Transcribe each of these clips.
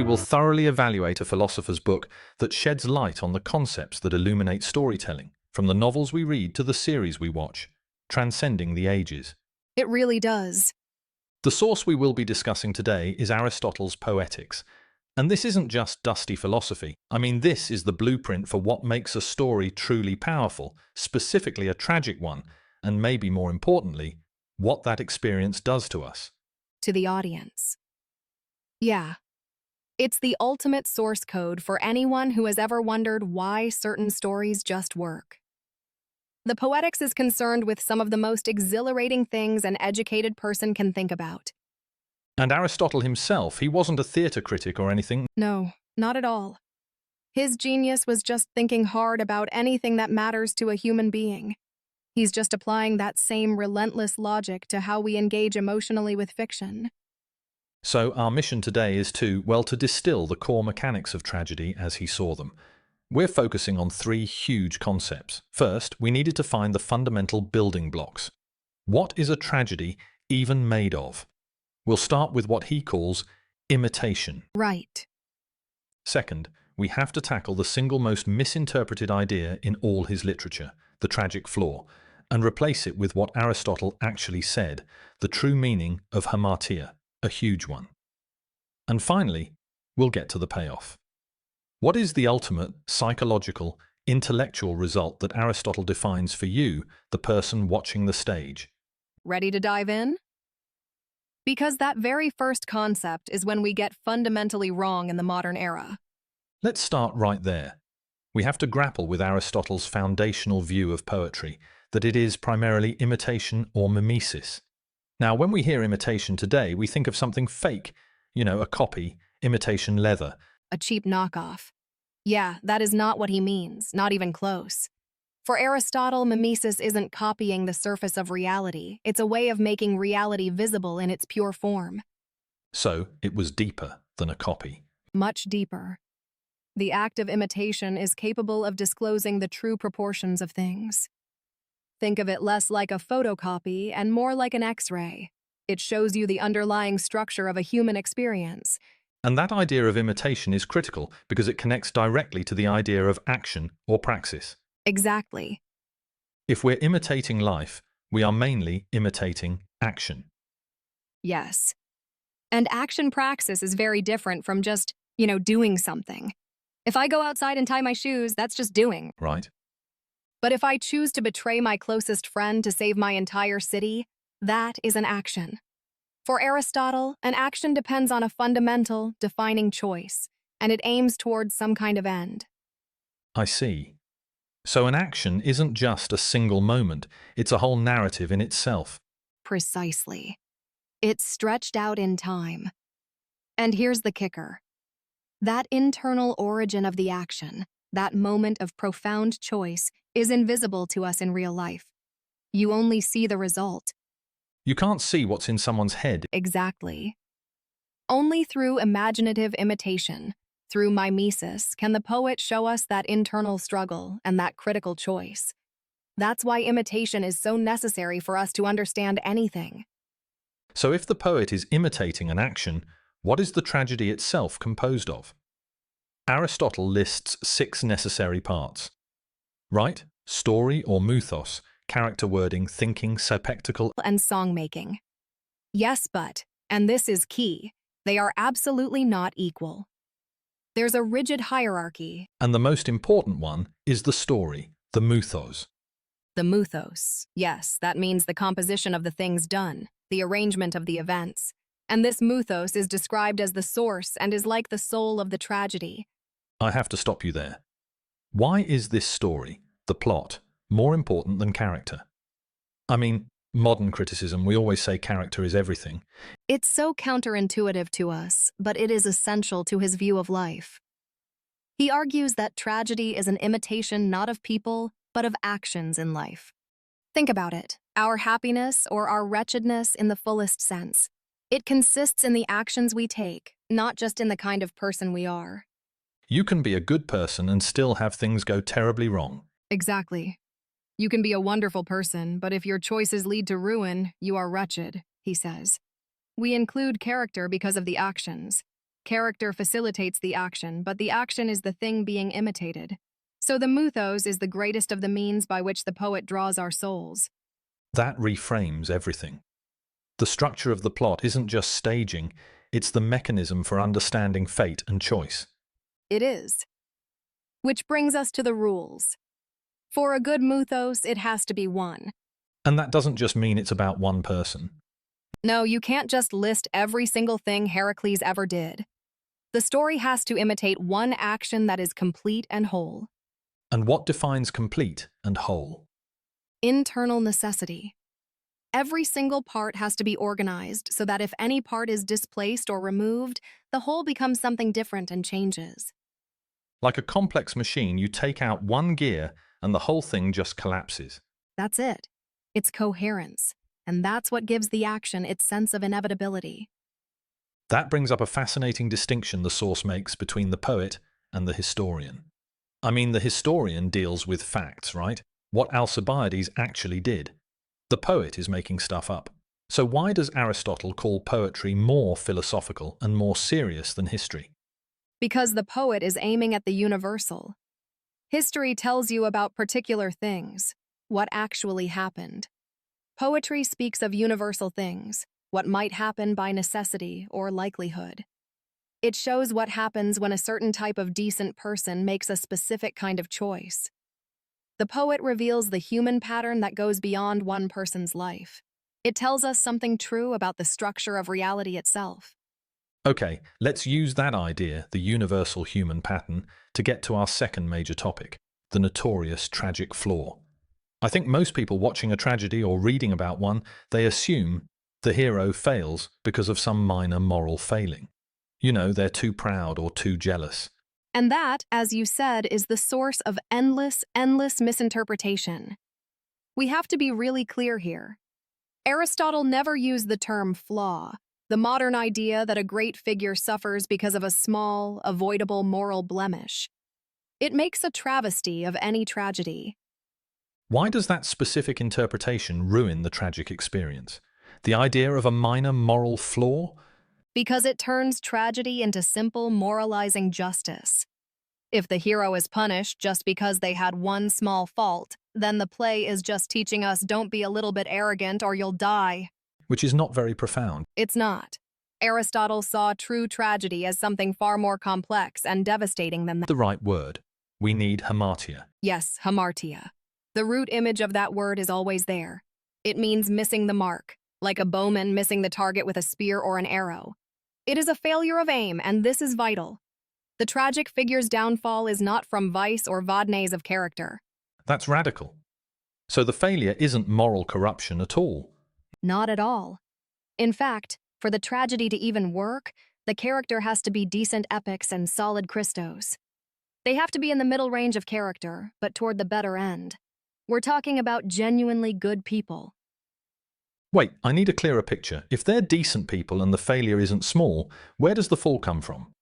we will thoroughly evaluate a philosopher's book that sheds light on the concepts that illuminate storytelling, from the novels we read to the series we watch, transcending the ages. It really does. The source we will be discussing today is Aristotle's Poetics. And this isn't just dusty philosophy. I mean, this is the blueprint for what makes a story truly powerful, specifically a tragic one, and maybe more importantly, what that experience does to us. To the audience. Yeah. It's the ultimate source code for anyone who has ever wondered why certain stories just work. The Poetics is concerned with some of the most exhilarating things an educated person can think about. And Aristotle himself, he wasn't a theatre critic or anything. No, not at all. His genius was just thinking hard about anything that matters to a human being. He's just applying that same relentless logic to how we engage emotionally with fiction. So our mission today is to distill the core mechanics of tragedy as he saw them. We're focusing on three huge concepts. First, we needed to find the fundamental building blocks. What is a tragedy even made of? We'll start with what he calls imitation. Right. Second, we have to tackle the single most misinterpreted idea in all his literature, the tragic flaw, and replace it with what Aristotle actually said, the true meaning of Hamartia, a huge one. And finally, we'll get to the payoff. What is the ultimate psychological, intellectual result that Aristotle defines for you, the person watching the stage? Ready to dive in? Because that very first concept is when we get fundamentally wrong in the modern era. Let's start right there. We have to grapple with Aristotle's foundational view of poetry, that it is primarily imitation or mimesis. Now, when we hear imitation today, we think of something fake, a copy, imitation leather. A cheap knockoff. Yeah, that is not what he means, not even close. For Aristotle, mimesis isn't copying the surface of reality. It's a way of making reality visible in its pure form. So, it was deeper than a copy. Much deeper. The act of imitation is capable of disclosing the true proportions of things. Think of it less like a photocopy and more like an X-ray. It shows you the underlying structure of a human experience. And that idea of imitation is critical because it connects directly to the idea of action or praxis. Exactly. If we're imitating life, we are mainly imitating action. Yes. And action praxis is very different from just, doing something. If I go outside and tie my shoes, that's just doing. Right. But if I choose to betray my closest friend to save my entire city, that is an action. For Aristotle, an action depends on a fundamental, defining choice, and it aims towards some kind of end. I see. So an action isn't just a single moment, it's a whole narrative in itself. Precisely. It's stretched out in time. And here's the kicker. That internal origin of the action, that moment of profound choice, is invisible to us in real life. You only see the result. You can't see what's in someone's head. Exactly. Only through imaginative imitation, through mimesis, can the poet show us that internal struggle and that critical choice. That's why imitation is so necessary for us to understand anything. So if the poet is imitating an action, what is the tragedy itself composed of? Aristotle lists 6 necessary parts. Right, story or mythos, character wording, thinking, spectacle, and song-making. Yes, but, and this is key, they are absolutely not equal. There's a rigid hierarchy. And the most important one is the story, the mythos. The mythos. Yes, that means the composition of the things done, the arrangement of the events. And this mythos is described as the source and is like the soul of the tragedy. I have to stop you there. Why is this story, the plot, more important than character? I mean, modern criticism, we always say character is everything. It's so counterintuitive to us, but it is essential to his view of life. He argues that tragedy is an imitation not of people, but of actions in life. Think about it. Our happiness or our wretchedness in the fullest sense. It consists in the actions we take, not just in the kind of person we are. You can be a good person and still have things go terribly wrong. Exactly. You can be a wonderful person, but if your choices lead to ruin, you are wretched, he says. We include character because of the actions. Character facilitates the action, but the action is the thing being imitated. So the mythos is the greatest of the means by which the poet draws our souls. That reframes everything. The structure of the plot isn't just staging, it's the mechanism for understanding fate and choice. It is. Which brings us to the rules. For a good mythos, it has to be one. And that doesn't just mean it's about one person. No, you can't just list every single thing Heracles ever did. The story has to imitate one action that is complete and whole. And what defines complete and whole? Internal necessity. Every single part has to be organized so that if any part is displaced or removed, the whole becomes something different and changes. Like a complex machine, you take out one gear and the whole thing just collapses. That's it. It's coherence. And that's what gives the action its sense of inevitability. That brings up a fascinating distinction the source makes between the poet and the historian. I mean, the historian deals with facts, right? What Alcibiades actually did. The poet is making stuff up. So why does Aristotle call poetry more philosophical and more serious than history? Because the poet is aiming at the universal. History tells you about particular things, what actually happened. Poetry speaks of universal things, what might happen by necessity or likelihood. It shows what happens when a certain type of decent person makes a specific kind of choice. The poet reveals the human pattern that goes beyond one person's life. It tells us something true about the structure of reality itself. Okay, let's use that idea, the universal human pattern, to get to our second major topic, the notorious tragic flaw. I think most people watching a tragedy or reading about one, they assume the hero fails because of some minor moral failing. You know, they're too proud or too jealous. And that, as you said, is the source of endless misinterpretation. We have to be really clear here. Aristotle never used the term flaw, the modern idea that a great figure suffers because of a small, avoidable moral blemish. It makes a travesty of any tragedy. Why does that specific interpretation ruin the tragic experience? The idea of a minor moral flaw? Because it turns tragedy into simple moralizing justice. If the hero is punished just because they had one small fault, then the play is just teaching us don't be a little bit arrogant or you'll die. Which is not very profound. It's not. Aristotle saw true tragedy as something far more complex and devastating than that. The right word. We need hamartia. Yes, hamartia. The root image of that word is always there. It means missing the mark, like a bowman missing the target with a spear or an arrow. It is a failure of aim, and this is vital. The tragic figure's downfall is not from vice or vadnais of character. That's radical. So the failure isn't moral corruption at all. Not at all. In fact, for the tragedy to even work, the character has to be decent epics and solid Christos. They have to be in the middle range of character, but toward the better end. We're talking about genuinely good people. Wait, I need a clearer picture. If they're decent people and the failure isn't small, where does the fall come from?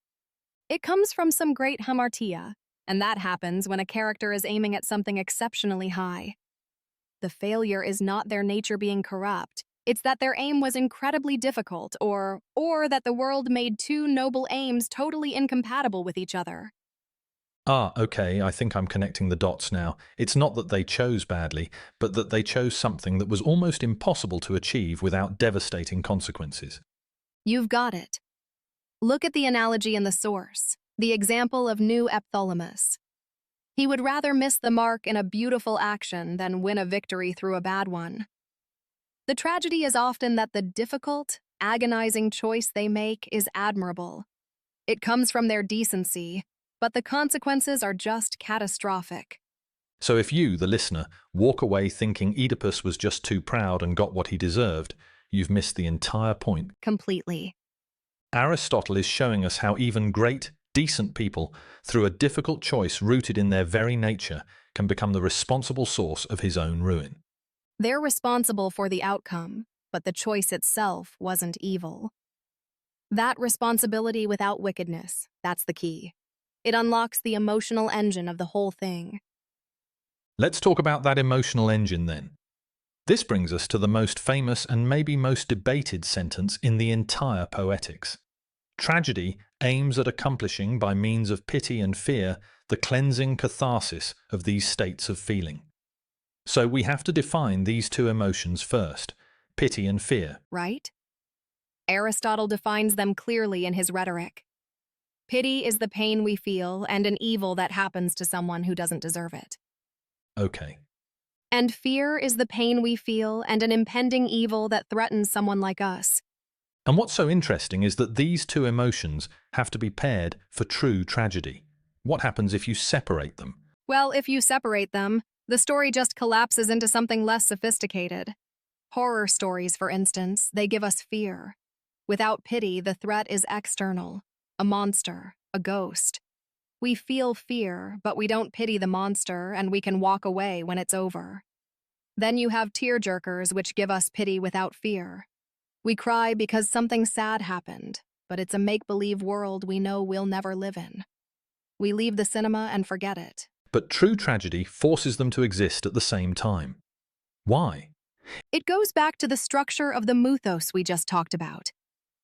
It comes from some great hamartia, and that happens when a character is aiming at something exceptionally high. The failure is not their nature being corrupt. It's that their aim was incredibly difficult, or that the world made two noble aims totally incompatible with each other. Ah, okay, I think I'm connecting the dots now. It's not that they chose badly, but that they chose something that was almost impossible to achieve without devastating consequences. You've got it. Look at the analogy in the source, the example of new Epithalamus. He would rather miss the mark in a beautiful action than win a victory through a bad one. The tragedy is often that the difficult, agonizing choice they make is admirable. It comes from their decency, but the consequences are just catastrophic. So if you, the listener, walk away thinking Oedipus was just too proud and got what he deserved, you've missed the entire point. Completely. Aristotle is showing us how even great, decent people, through a difficult choice rooted in their very nature, can become the responsible source of his own ruin. They're responsible for the outcome, but the choice itself wasn't evil. That responsibility without wickedness, that's the key. It unlocks the emotional engine of the whole thing. Let's talk about that emotional engine then. This brings us to the most famous and maybe most debated sentence in the entire Poetics. Tragedy aims at accomplishing by means of pity and fear the cleansing catharsis of these states of feeling. So we have to define these two emotions first, pity and fear. Right? Aristotle defines them clearly in his rhetoric. Pity is the pain we feel and an evil that happens to someone who doesn't deserve it. Okay. And fear is the pain we feel and an impending evil that threatens someone like us. And what's so interesting is that these two emotions have to be paired for true tragedy. What happens if you separate them? Well, if you separate them, the story just collapses into something less sophisticated. Horror stories, for instance, they give us fear. Without pity, the threat is external, a monster, a ghost. We feel fear, but we don't pity the monster, and we can walk away when it's over. Then you have tearjerkers, which give us pity without fear. We cry because something sad happened, but it's a make-believe world we know we'll never live in. We leave the cinema and forget it. But true tragedy forces them to exist at the same time. Why? It goes back to the structure of the mythos we just talked about.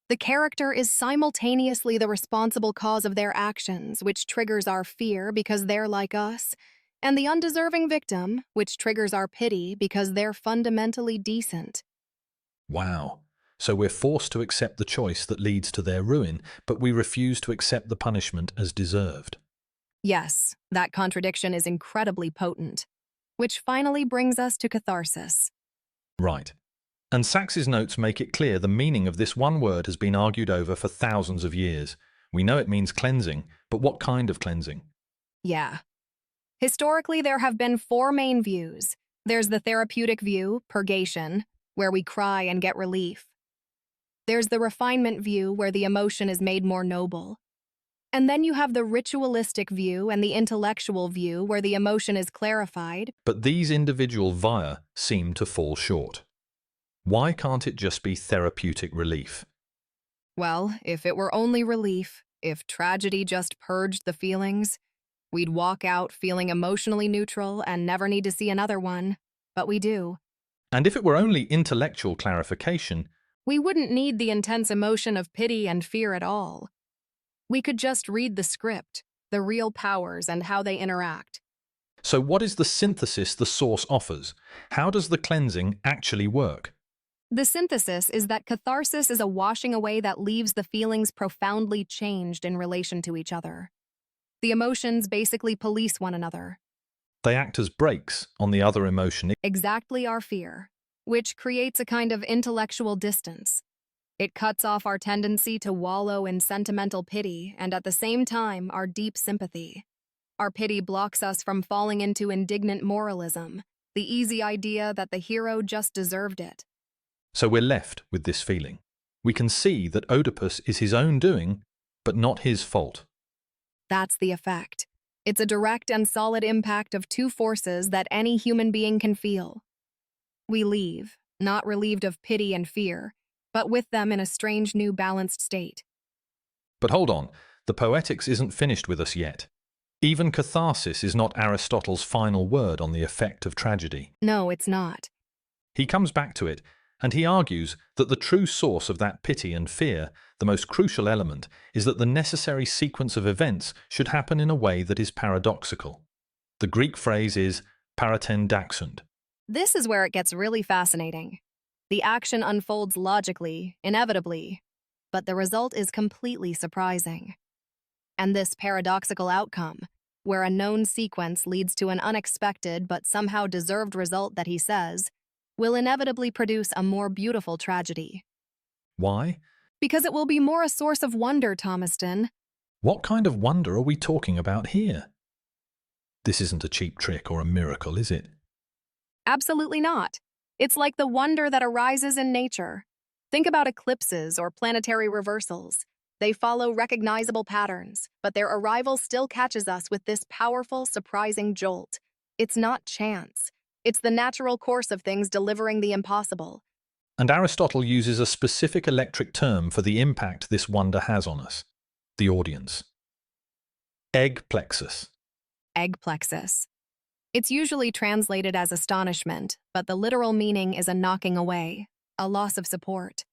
The character is simultaneously the responsible cause of their actions, which triggers our fear because they're like us, and the undeserving victim, which triggers our pity because they're fundamentally decent. Wow. So we're forced to accept the choice that leads to their ruin, but we refuse to accept the punishment as deserved. Yes, that contradiction is incredibly potent, which finally brings us to catharsis. Right. And Sax's notes make it clear the meaning of this one word has been argued over for thousands of years. We know it means cleansing, but what kind of cleansing? Yeah. Historically, there have been four main views. There's the therapeutic view, purgation, where we cry and get relief. There's the refinement view, where the emotion is made more noble. And then you have the ritualistic view and the intellectual view, where the emotion is clarified. But these individual via seem to fall short. Why can't it just be therapeutic relief? Well, if it were only relief, if tragedy just purged the feelings, we'd walk out feeling emotionally neutral and never need to see another one. But we do. And if it were only intellectual clarification, We wouldn't need the intense emotion of pity and fear at all. We could just read the script, the real powers and how they interact. so what is the synthesis the source offers? How does the cleansing actually work? The synthesis is that catharsis is a washing away that leaves the feelings profoundly changed in relation to each other. The emotions basically police one another. They act as brakes on the other emotion. Exactly our fear, which creates a kind of intellectual distance. It cuts off our tendency to wallow in sentimental pity and at the same time our deep sympathy. Our pity blocks us from falling into indignant moralism, the easy idea that the hero just deserved it. So we're left with this feeling. We can see that Oedipus is his own doing, but not his fault. That's the effect. It's a direct and solid impact of two forces that any human being can feel. We leave, not relieved of pity and fear, but with them in a strange new balanced state. But hold on, the Poetics isn't finished with us yet. Even catharsis is not Aristotle's final word on the effect of tragedy. No, it's not. He comes back to it, and he argues that the true source of that pity and fear, the most crucial element, is that the necessary sequence of events should happen in a way that is paradoxical. The Greek phrase is paratendaxunt. This is where it gets really fascinating. The action unfolds logically, inevitably, but the result is completely surprising. And this paradoxical outcome, where a known sequence leads to an unexpected but somehow deserved result that he says, will inevitably produce a more beautiful tragedy. Why? Because it will be more a source of wonder, Thomaston. What kind of wonder are we talking about here? This isn't a cheap trick or a miracle, is it? Absolutely not. It's like the wonder that arises in nature. Think about eclipses or planetary reversals. They follow recognizable patterns, but their arrival still catches us with this powerful, surprising jolt. It's not chance. It's the natural course of things delivering the impossible. And Aristotle uses a specific electric term for the impact this wonder has on us, the audience. Egg plexus. Egg plexus. It's usually translated as astonishment, but the literal meaning is a knocking away, a loss of support.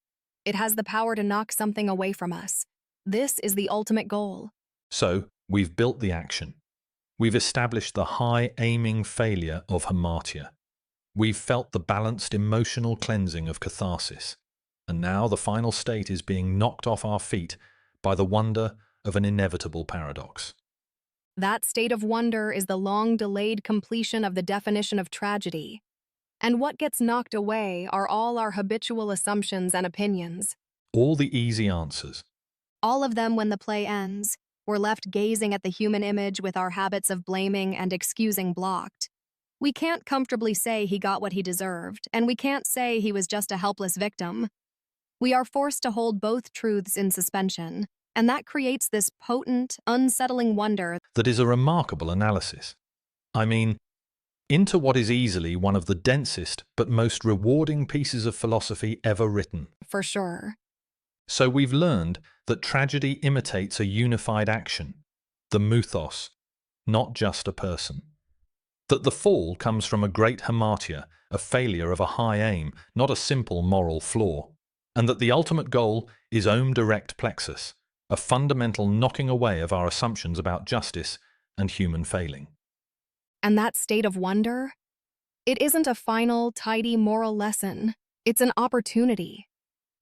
It has the power to knock something away from us. This is the ultimate goal. So, we've built the action. We've established the high-aiming failure of Hamartia. We've felt the balanced emotional cleansing of catharsis. And now the final state is being knocked off our feet by the wonder of an inevitable paradox. That state of wonder is the long-delayed completion of the definition of tragedy. And what gets knocked away are all our habitual assumptions and opinions. All the easy answers. All of them when the play ends. We're left gazing at the human image with our habits of blaming and excusing blocked. We can't comfortably say he got what he deserved, and we can't say he was just a helpless victim. We are forced to hold both truths in suspension, and that creates this potent, unsettling wonder That is a remarkable analysis. I mean, into what is easily one of the densest but most rewarding pieces of philosophy ever written. for sure. So we've learned that tragedy imitates a unified action, the Mythos, not just a person. That the fall comes from a great hamartia, a failure of a high aim, not a simple moral flaw. And that the ultimate goal is direct plexus, a fundamental knocking away of our assumptions about justice and human failing. And that state of wonder? It isn't a final, tidy moral lesson. It's an opportunity.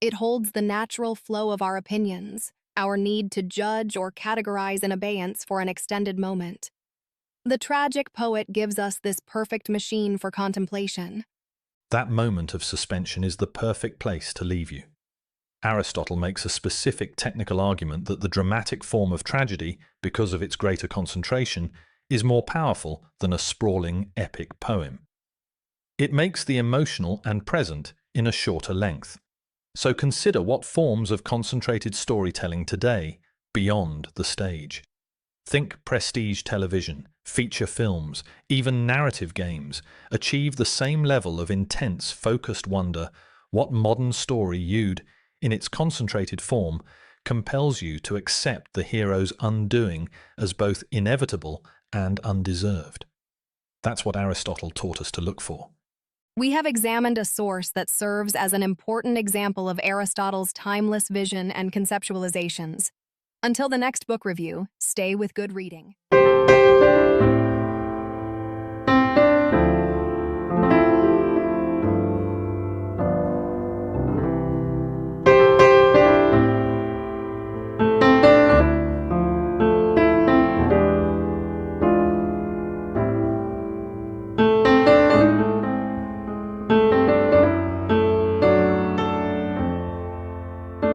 It holds the natural flow of our opinions, our need to judge or categorize in abeyance for an extended moment. The tragic poet gives us this perfect machine for contemplation. That moment of suspension is the perfect place to leave you. Aristotle makes a specific technical argument that the dramatic form of tragedy, because of its greater concentration, is more powerful than a sprawling epic poem. It makes the emotional and present in a shorter length. So consider what forms of concentrated storytelling today, beyond the stage. Think prestige television, feature films, even narrative games, achieve the same level of intense, focused wonder. What modern story viewed in its concentrated form compels you to accept the hero's undoing as both inevitable and undeserved. That's what Aristotle taught us to look for. We have examined a source that serves as an important example of Aristotle's timeless vision and conceptualizations. Until the next book review, stay with good reading.